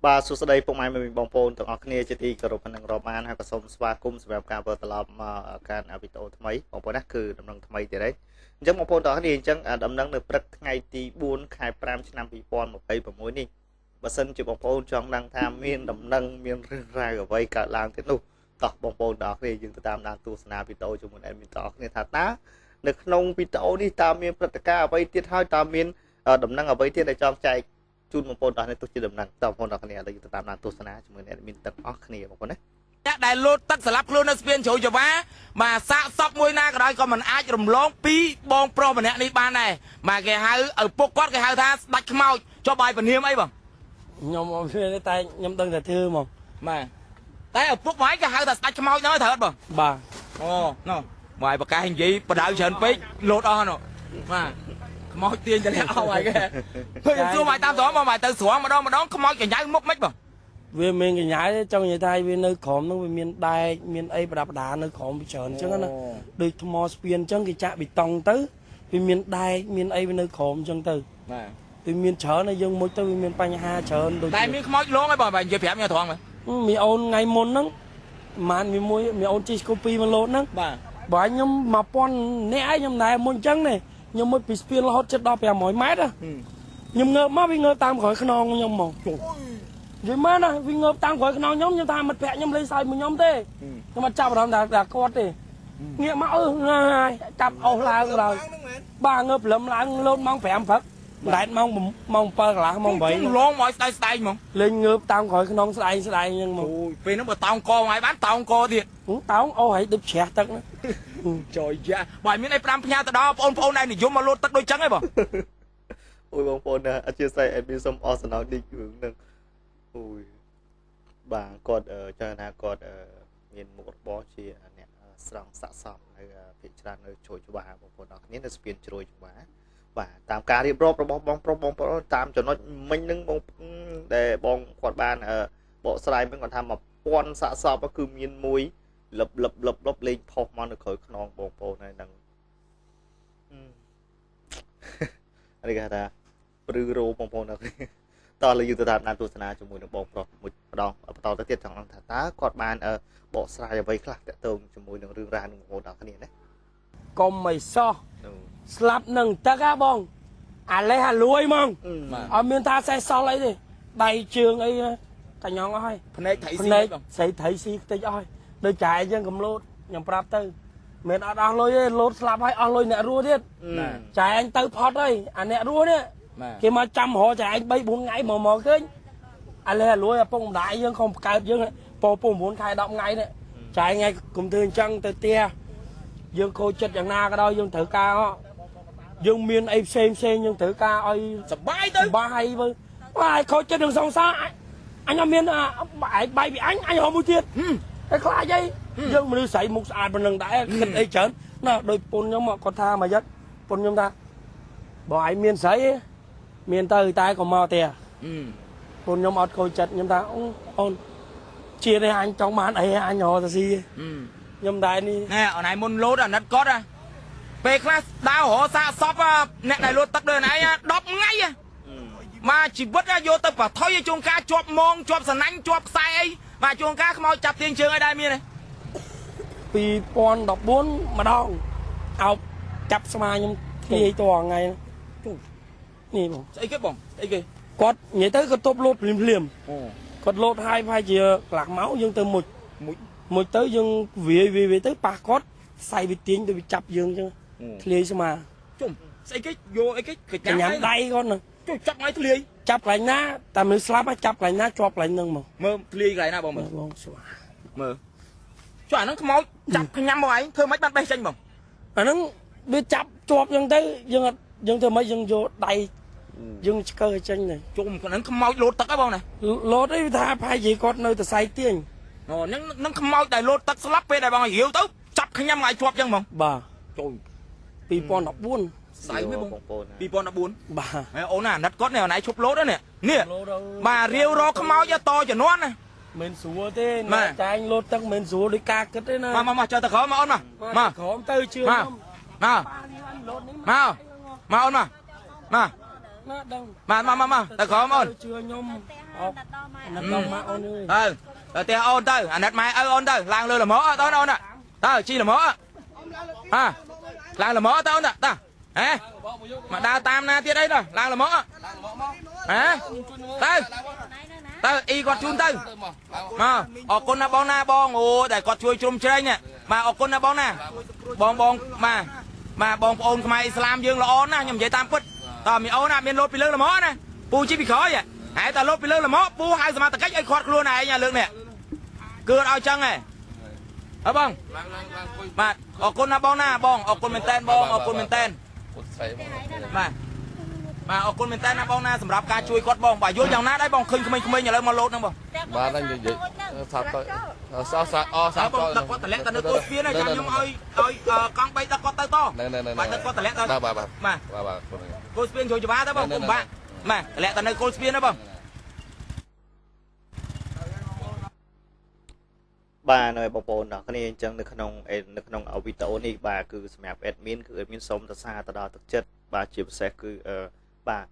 បាទសួស្តីពុកម៉ែបងប្អូនទាំងអស់គ្នាជាទីគោរពនិងរាប់អានហើយក៏សូមស្វាគមន៍សម្រាប់ការវិលត្រឡប់មកការវីដេអូថ្មីបងប្អូនណាគឺដំណឹងថ្មីទៀតហើយអញ្ចឹងបងប្អូនទាំងអស់គ្នាអញ្ចឹងដំណឹងនៅព្រឹកថ្ងៃទី4ខែ5ឆ្នាំ2026នេះបើសិនជាបងប្អូនចង់ដឹងថាមានដំណឹងមានរឿងរ៉ាវអ្វីកើតឡើងទៀតនោះតោះបងប្អូនទាំងអស់គ្នាយើងទៅតាមដានទស្សនាវីដេអូជាមួយអេដមីនទាំងអស់គ្នាថាតើនៅក្នុងវីដេអូនេះតើមានព្រឹត្តិការណ៍អ្វីទៀតហើយតើមានដំណឹងអ្វីទៀតដែលចង់ចែកជូនបងប្អូនទាំងនេះទោះជាដំណឹងតើបងប្អូនទាំងគ្នាឥឡូវយើងទៅតាមដានទស្សនាជាមួយអេដមីនទាំងអស់គ្នាបងប្អូនណាអ្នកដែលលោតទឹកស្លាប់ខ្លួននៅស្ពានជ្រោយចង្វាបាទសាកសពមួយណាក៏ដោយក៏មិនអាចរំលងពីបងប្រុសម្នាក់នេះបានដែរបាទគេហៅឪពុកគាត់គេហៅថាស្ដាច់ខ្មោចចុះបាយពនាមអីបងខ្ញុំអត់មានតែខ្ញុំដឹងតែធ្វើហ្មងបាទតែឪពុកបាយគេហៅថាស្ដាច់ខ្មោចហ្នឹងត្រូវអត់បងបាទអូណូបាយប្រកាសនិយាយបដៅច្រើនពេកលោតអស់ណូបាទខ្មោចទាញតែអស់ហើយគេខ្ញុំសួរបាយតាមត្រង់មកបាយទៅស្រង់ម្ដងខ្មោចកញ្ញៅមុខមិនបងវាមានកញ្ញើចង់និយាយថាវានៅក្រោមនោះវាមានដែកមានអីប្រដាប់ប្រដានៅក្រោមវាច្រើនអញ្ចឹងណាដូចថ្មស្ពានអញ្ចឹងគេចាក់ប៊ីតុងទៅវាមានដែកមានអីវានៅក្រោមអញ្ចឹងទៅបាទវាមានច្រើនហើយយើងមុជទៅវាមានបញ្ហាច្រើនដូចតែមានខ្មោចលងហើយបងនិយាយប្រាប់ខ្ញុំត្រង់មើលមីអូនថ្ងៃមុនហ្នឹងម៉ានមួយមីអូនជីស្គូពីមកលោតហ្នឹងបាទបើខ្ញុំ1000នាក់ឯងខ្ញុំណែមុនអញ្ចឹងនេះខ្ញុំមុជពីស្ពានរហូតជិតដល់500ម៉ែត្រខ្ញុំងើបមកវាងើបតាមក្រោយខ្នងខ្ញុំមកនិយាយមែនណាវាងើបតាមក្រោយខ្នងខ្ញុំថាមិត្តភក្តិខ្ញុំលេងសើចមួយខ្ញុំទេខ្ញុំអត់ចាប់អារម្មណ៍ថាគាត់ទេងាកមកហើយចាប់អស់ឡើងដល់បាទងើបព្រលឹមឡើងលោតម៉ោង5ព្រឹកម្លែតម៉ោង7កន្លះម៉ោង8លងមកស្ដាយហ្មងលេងងើបតាមក្រោយខ្នងស្ដាយអញ្ចឹងមកអូយពេលហ្នឹងបើតោងកមកឲ្យបានតោងកទៀតតោងអូហើយដូចជ្រះទឹកណាចយយ៉ាបើមានអី5ផ្ញើទៅដល់បងប្អូនឯងនិយមមកលោតទឹកដូចចឹងហ៎បងអូយបងប្អូនណាអធិស្ឋានអេដមីនសូមអរសំណោឌីករឿងហ្នឹងអូយបាទគាត់ចង់ថាគាត់មានមុខរបរជាអ្នកស្រង់សាកសពនៅភាគច្រើននៅជ្រោយច្បារបងប្អូនអរគ្នានៅស្ពានជ្រោយច្បារបាទតាមការរៀបរាប់របស់បងប្រុសបងប្អូនតាមចំណុចមិញហ្នឹងបងដែលបងគាត់បានបកស្រាយមិញគាត់ថា1000សាកសពគឺមានមួយលឹបលេងផុសមកនៅក្រោយខ្នងបងប្អូនហើយហ្នឹងនេះគេថាព្រឺរោបងប្អូនអរគ្នាតោះលើយើងទៅតាមដានទស្សនាជាមួយនឹងបងប្រុសមួយម្ដងបន្តទៅទៀតចង់ថាតើគាត់បានបកស្រាយអ្វីខ្លះតាក់ទងជាមួយនឹងរឿងរ៉ាវនឹងបងប្អូនអរគ្នាណាកុំមិនសោះស្លាប់នឹងទឹកហ่าបងអាលេះអាលួយហ្មងអត់មានថាសេះសល់អីទេដៃជើងអីតាញងអស់ហើយភ្នែកថៃស៊ីបងស្រីថៃស៊ីតិចអស់ហើយដូចចាយអញ្ចឹងកំលោតខ្ញុំប្រាប់ទៅមិនអត់អស់លុយទេលោតស្លាប់ហើយអស់លុយអ្នករស់ទៀតចាយអញទៅផុតហើយអាអ្នករស់នេះគេមកចាំរហចាយអញ3 4ថ្ងៃមកឃើញអាលេះអាលួយឪពុកម្ដាយយើងខំបង្កើតយើងពោ9ខែ10ថ្ងៃនេះចាយថ្ងៃកុំធ្វើអញ្ចឹងទៅផ្ទះយើងខូចចិត្តយ៉ាងណាក៏ដោយយើងត្រូវការយើងមានអីផ្សេងយើងត្រូវការឲ្យសបាយទៅបាយទៅបាយខូចចិត្តនឹងសង្សារអញអត់មានបាយពីអញរកមួយទៀតតែខ្លាចអីយើងមនុស្សស្រីមុខស្អាតប៉ុណ្្នឹងដែរគិតអីច្រើនណាដោយពុនខ្ញុំគាត់ថាមកយិតពុនខ្ញុំថាបើឯងមានស្រីមានទៅតែក៏មកផ្ទះពុនខ្ញុំអត់ខូចចិត្តខ្ញុំថាអូនជានេះអញចង់បានអីអញរកទៅស៊ីខ្ញុំដែរនេះណែអូនឯងមុនលោតអាណិតគាត់ពេលខ្លះដើររកសាកសពអ្នកដែលលោតទឹកដូចឯង10ថ្ងៃមកជីវិតយកទៅប្រថុយជួនកាជាប់ម៉ងជាប់សណាញ់ជាប់ខ្សែអីមកជួនកាខ្មោចចាប់ទាញជើងឲ្យដែរមានទេ2014ម្ដងអោបចាប់ស្មាខ្ញុំធ្លាយតថ្ងៃនេះបងស្អីគេបងស្អីគេគាត់និយាយទៅគាត់ទប់លោតភ្លាមគាត់លោតហើយប្រហែលជាកន្លះម៉ោងយើងទៅមុជទៅយើងវាទៅប៉ះគាត់ខ្សែវាទាញទៅវាចាប់យើងអញ្ចឹងធ្លាយស្មាជុំស្អីគេយកអីគេកញ្ញាដៃគាត់ហ្នឹងចាប់ថ្ងៃធ្លាយចាប់កន្លែងណាតែមើលស្លាប់ហើយចាប់កន្លែងណាជាប់កន្លែងហ្នឹងមកមើលធ្លាយកន្លែងណាបងបងស្វាមើលចុះអាហ្នឹងខ្មោចចាប់ញ៉ាំមកឯងធ្វើម៉េចបានបេះចេញបងអាហ្នឹងវាចាប់ជាប់យ៉ាងទៅយើងធ្វើម៉េចយើងយកដៃយើងឆ្កើចេញទៅជុំហ្នឹងខ្មោចលោតទឹកហ៎បងណាលោតអីថាផាយជីគាត់នៅតសៃទាញអូហ្នឹងខ្មោចដែលលោតទឹកស្លាប់ពេលដែលបងរាវទៅចាប់ញ៉ាំឲ្យជាប់ចឹងបងបាទចូល2014ស្អីវិញបង2014បាទហើយអូនអាណិតគាត់នេះអូនឯងឈប់លោតនេះបាទរាវរកខ្មោចតជំនាន់ណាមិនស្រួលទេណាចាញ់លោតទឹកមិនស្រួលដូចការគិតទេណាមកចុះទៅក្រោមមកអូនមកក្រោមទៅជឿខ្ញុំមកអូនមកណាដឹងមកទៅក្រោមអូនជឿខ្ញុំ nó đông mà ôn ơi តែអូនទៅអាណិតម៉ែឪអូនទៅឡើងលើលមទៅអូនទៅជីលមឡើងលមទៅអូនទៅហេមកដើរតាមណាទៀតអីទៅឡើងលមហេទៅអ៊ីគាត់ជូនទៅមកអរគុណណាបងណាបងអូតែគាត់ជួយជ្រុំជ្រែងមកអរគុណណាបងណាបងមកបងប្អូនខ្មែរអ៊ីស្លាមយើងល្អណាស់ខ្ញុំនិយាយតាមពិតតើមីអូនណាមានលោតពីលើលមណាពូជីពីក្រោយហើយតែលោតពីលើលមពូហៅសមត្ថកិច្ចឲ្យខាត់ខ្លួនឯងលើកនេះគឺឲ្យចឹងហ៎អើបងបាទអរគុណណាបងណាបងអរគុណមែនតើបងអរគុណមែនតើបាទអរគុណមែនតើណាបងណាសម្រាប់ការជួយគាត់បងបាទយល់យ៉ាងណាដែរបងឃើញក្មេងៗឥឡូវមកលោតហ្នឹងបងបាទហ្នឹងនិយាយថាទៅសាប់បងដឹកគាត់តម្លាក់ទៅនៅទូស្ពានចាំខ្ញុំឲ្យកង់3ដឹកគាត់ទៅតបាទដឹកគាត់តម្លាក់ទៅបាទគោលស្ពានជួយច្បាស់ទៅបងគុំបាក់បាទតម្លាក់ទៅនៅគោលស្ពានណាបងបាទនៅបងប្អូនទាំងគ្នាអញ្ចឹងនៅក្នុងវីដេអូនេះបាទគឺសម្រាប់ admin គឺ admin សូមសរសើរទៅដល់ទឹកចិត្តបាទជាពិសេសគឺបាទ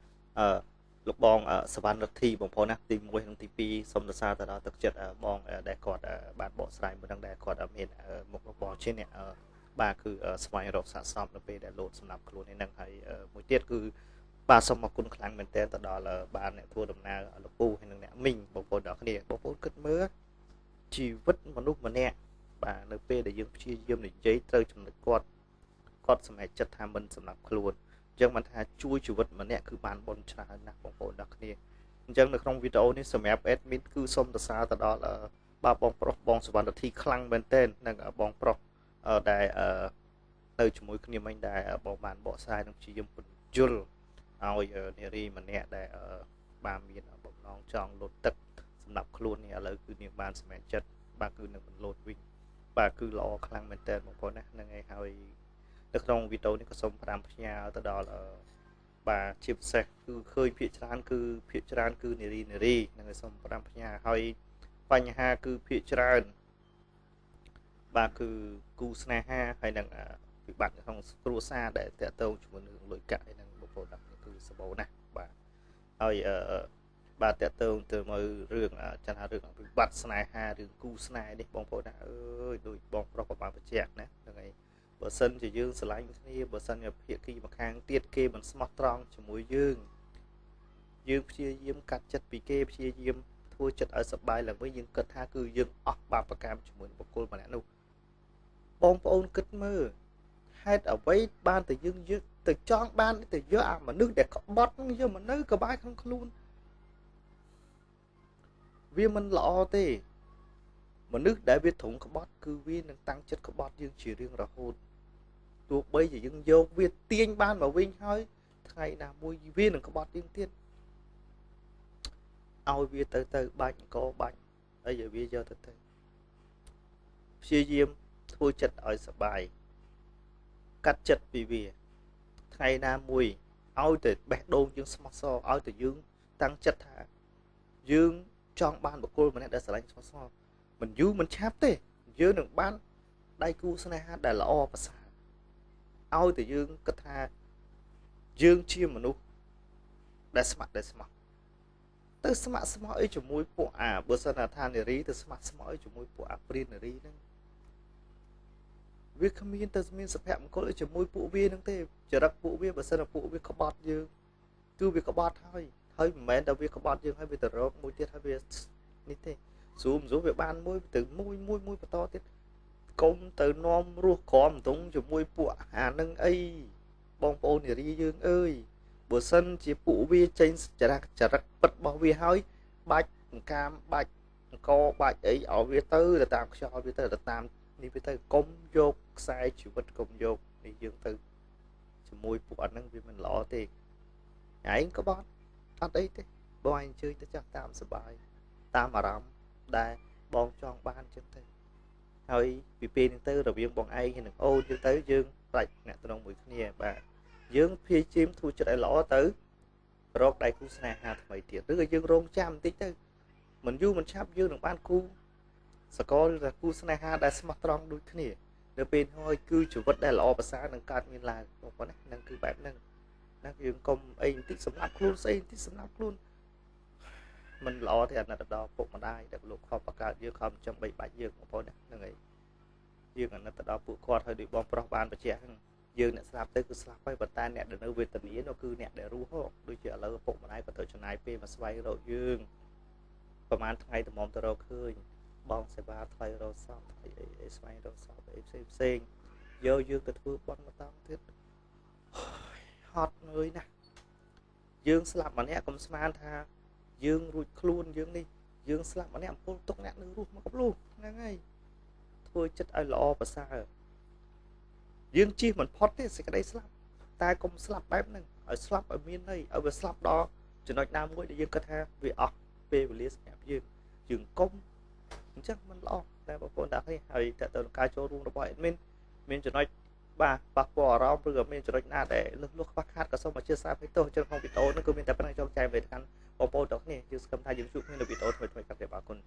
លោកបងសវណ្ណរិទ្ធីបងប្អូនណាទី1និងទី2សូមសរសើរទៅដល់ទឹកចិត្តបងដែលគាត់បានបកស្រាយមួយនឹងដែលគាត់មានមុខរបរជាអ្នកបាទគឺស្វែងរកសាកសមនៅពេលដែលលោតសម្រាប់ខ្លួននេះនឹងហើយមួយទៀតគឺបាទសូមអរគុណខ្លាំងមែនទែនទៅដល់បានអ្នកធ្វើដំណើរលោកពូហើយនិងអ្នកមីងបងប្អូនទាំងគ្នាបងប្អូនគិតមើលជីវិតមនុស្សម្នាក់បាទនៅពេលដែលយើងព្យាយាមនិយាយត្រូវចំណុចគាត់សម្រេចចិត្តថាមិនសម្រាប់ខ្លួនអញ្ចឹងបានថាជួយជីវិតម្នាក់គឺបានបុណ្យច្រើនណាស់បងប្អូនទាំងគ្នាអញ្ចឹងនៅក្នុងវីដេអូនេះសម្រាប់ admin គឺសូមសរសើរទៅដល់បាទបងប្រុសបងសវណ្ណរិទ្ធីខ្លាំងមែនទែននិងបងប្រុសដែលនៅជាមួយគ្នាមិញដែលបងបានបកស្រាយនិងព្យាយាមពន្យល់ឲ្យនារីម្នាក់ដែលបានមានបំណងចង់លោតទឹកសម្រាប់ខ្លួននេះឥឡូវគឺនាងបានសម្រេចចិត្តបាទគឺនឹងបន្លោតវិញបាទគឺល្អខ្លាំងមែនតើបងប្អូនណាហ្នឹងហើយហើយនៅក្នុងវីដេអូនេះក៏សូម5ផ្ញើទៅដល់បាទជាពិសេសគឺឃើញភាគច្រើនគឺនារីហ្នឹងហើយសូម5ផ្ញើហើយបញ្ហាគឺភាគច្រើនបាទគឺគូស្នេហាហើយនឹងវិបត្តិក្នុងគ្រួសារដែលតកតងជាមួយនឹងលុយកាក់ហើយនឹងបងប្អូនហ្នឹងគឺសបោណាស់បាទហើយបាទតកតងទៅមើលរឿងចាស់រឿងវិបត្តិស្នេហារឿងគូស្នេហ៍នេះបងប្អូនណាអើយដូចបងប្រុសក៏បានបញ្ជាក់ណាហ្នឹងហើយបើសិនជាយើងស្រឡាញ់គ្នាបើសិនជាភាគីម្ខាងទៀតគេមិនស្មោះត្រង់ជាមួយយើងព្យាយាមកាត់ចិត្តពីគេព្យាយាមធ្វើចិត្តឲ្យសប្បាយឡើងវិញយើងគិតថាគឺយើងអស់បាបកម្មជាមួយបុគ្គលម្នាក់នោះបងប្អូនគិតមើលហេតុអ្វីបានតែយើងយកទៅចង់បានទៅយកអាមនុស្សដែលក្បត់នឹងយកមកនៅក្បែរក្នុងខ្លួនវាមិនល្អទេមនុស្សដែលវាត្រង់ក្បត់គឺវានឹងតាំងចិត្តក្បត់យើងជារៀងរហូតទោះបីជាយើងយកវាទាញបានមកវិញហើយថ្ងៃណាមួយវានឹងក្បត់យើងទៀតឲ្យវាទៅបាច់អង្គបាច់អីឲ្យវាយកទៅព្យាយាមធ្វើចិត្តឲ្យសប្បាយកាត់ចិត្តពីវាថ្ងៃណាមួយឲ្យតែបេះដូងយើងស្មោះសរឲ្យតែយើងតាំងចិត្តថាយើងចង់បានបុគ្គលម្នាក់ដែលស្រឡាញ់ស្មោះសរមិនយូរមិនឆាប់ទេយើងនឹងបានដៃគូស្នេហាដែលល្អប្រសើរឲ្យតែយើងគិតថាយើងជាមនុស្សដែលស្មោះទៅស្មោះអីជាមួយពួកបើសិនថានារីទៅស្មោះអីជាមួយពួកព្រាននារីហ្នឹងវាគ្មានទៅមានសុភមង្គលអីជាមួយពួកវាហ្នឹងទេចរិតពួកវាបើសិនពួកវាក្បត់យើងគឺវាក្បត់ហើយមិនមែនតែវាក្បត់យើងហើយវាទៅរកមួយទៀតហើយវានេះទេស៊ូមវាបានមួយទៅមួយបន្តទៀតកុំទៅនាំរស់ក្រមតុងជាមួយពួកអានឹងអីបងប្អូននារីយើងអើយបើសិនជាពួកវាចេញចរិតពិតរបស់វាហើយបាច់កាមបាច់អង្គបាច់អីឲ្យវាទៅតាមខ្យល់វាទៅតាមនេះវាទៅកុំយកខ្សែជីវិតកុំយកនេះយើងទៅជាមួយពួកអានឹងវាមិនល្អទេឯងក្បត់អត់អីទេបងអញ្ជើញទៅចាស់តាមសុបាយតាមអារម្មណ៍ដែលបងចង់បានចឹងទៅហើយពីពេលនេះទៅរវាងបងឯងនិងអូនយើងទៅយើងប្រាច់អ្នកត្រង់មួយគ្នាបាទយើងព្យាយាមធ្វើចិត្តឲ្យល្អទៅរកដៃគូស្នេហាថ្មីទៀតឬក៏យើងរងចាំបន្តិចទៅមិនយូរមិនឆាប់យើងនឹងបានគូសកលឬគូស្នេហាដែលស្មោះត្រង់ដូចគ្នានៅពេលហើយគឺជីវិតដែលល្អប្រសើរនឹងកើតមានឡើងបងប្អូនណាហ្នឹងគឺបែបហ្នឹងណាយើងកុំអីបន្តិចសម្រាប់ខ្លួនស្អីបន្តិចសម្រាប់ខ្លួន មិនល្អទេអាណិតដល់ពុកម្ដាយដែលលោកខំបង្កើតយើងខំចាំបីបាច់យើងបងប្អូនហ្នឹងហើយយើងអាណិតទៅដល់ពួកគាត់ហើយដូចបងប្រុសបានបញ្ជាក់ហ្នឹងយើងអ្នកស្លាប់ទៅគឺស្លាប់ហើយប៉ុន្តែអ្នកដែលនៅវេទនានោះគឺអ្នកដែលរស់ហូបដូចជាឥឡូវពុកម្ដាយក៏ត្រូវចំណាយពេលមកស្វែងរកយើងប្រហែលថ្ងៃទៅមកទៅរកឃើញបងសេវាថ្លៃរកសពថ្លៃអីស្វែងរកសពអីផ្សេងយកយើងទៅធ្វើបន់មកតង់ទៀតហត់នឿយណាស់យើងស្លាប់ម្នាក់កុំស្មានថាយើងរួចខ្លួនយើងនេះយើងស្លាប់ម្នាក់អំពុលទុកអ្នកនៅរស់មកកំលុះហ្នឹងហើយធ្វើចិត្តឲ្យល្អប្រសើរយើងជិះមិនផុតទេសេចក្តីស្លាប់តែកុំស្លាប់បែបហ្នឹងឲ្យស្លាប់ឲ្យមានន័យឲ្យវាស្លាប់ដល់ចំណុចណាមួយដែលយើងគិតថាវាអស់ពេលវេលាសម្រាប់យើងកុំអញ្ចឹងមិនល្អតែបងប្អូនទាំងនេះហើយតើតើការចូលរួមរបស់ admin មានចំណុចបាទប៉ះពាល់អារម្មណ៍ឬក៏មានចំណុចណាដែលលឹះលុះខ្វះខាតក៏សូមអធិស្ឋានឲ្យទោសចឹងក្នុងវីដេអូនេះគឺមានតែប៉ុណ្្នឹងចូលចែកទៅកាន់បងប្អូនទាំងនេះយើងសង្ឃឹមថាយើងជួបគ្នានៅវីដេអូថ្មីៗក្រោយទៀតអរគុណ